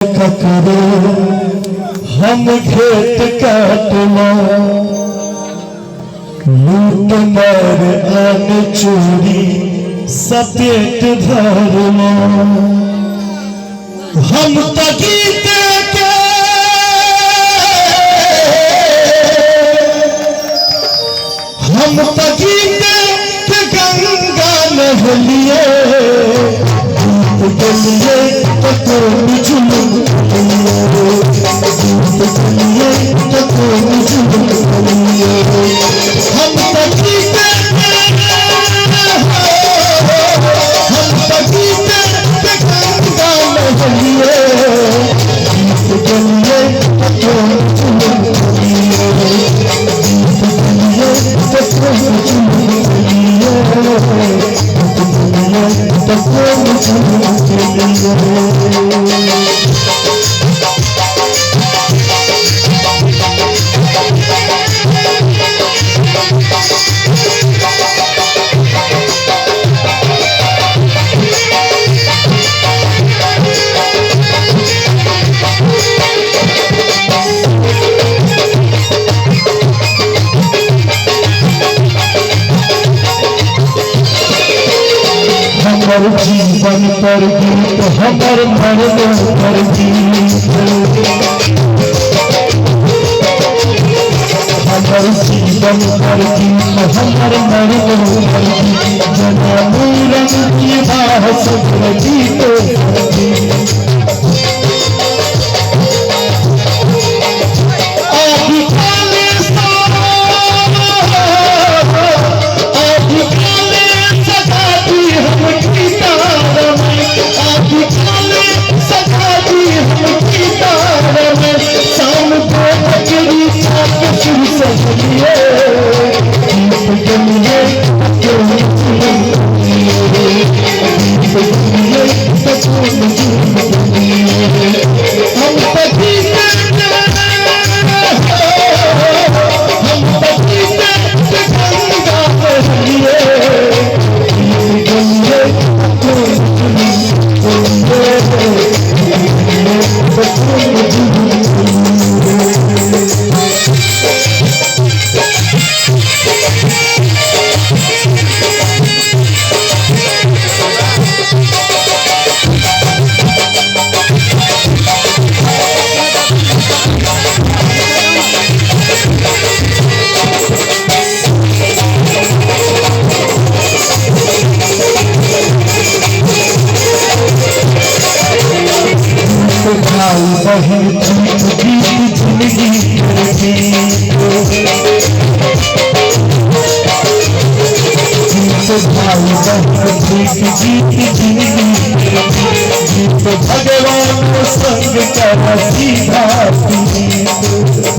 ककरो हम खेत काटना लूट मार आन चोरी सपेट धरना हम तगीते के गंगा नहलिए गलिए तो जुलूम हम तगीते गंगा नहलिए गलिए हमर जीवन पर गीत हमर मरण पर गीत हमर जीवन पर गीत हमर मरण पर गीत जनम रंग की भास गीत बहन गीत जिंदगी भाई बहन गीत जिंदगी भगवान संग कर सीधा गीत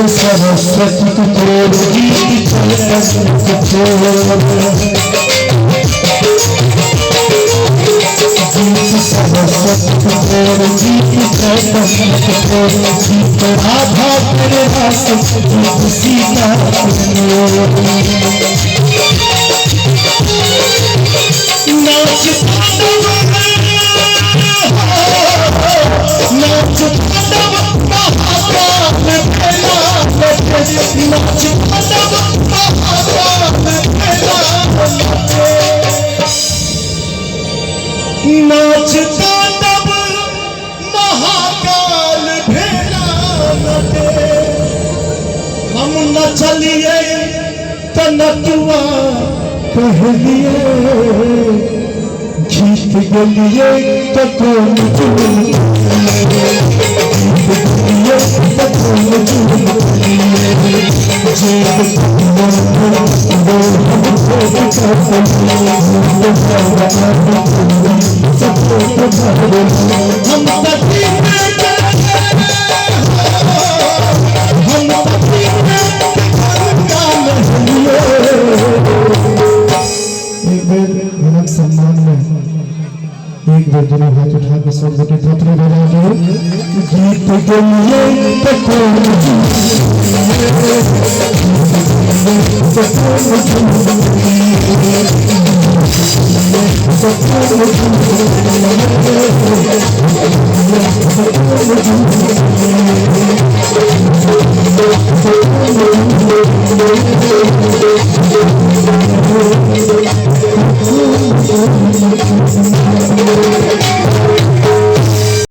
सरस्वती को तोड़ गीत सरस्वती को तोड़ गीत राधा तेरे रास सीता नाच नाचता तब महाकाल भेला नटे हम न चलिए तनतुआ कहलिए जीत गलिए तो कौन सम्मान में एक बार दोनों हाथ उठा के सब बेटे धोतरी बजा दिए गीत गलिए तो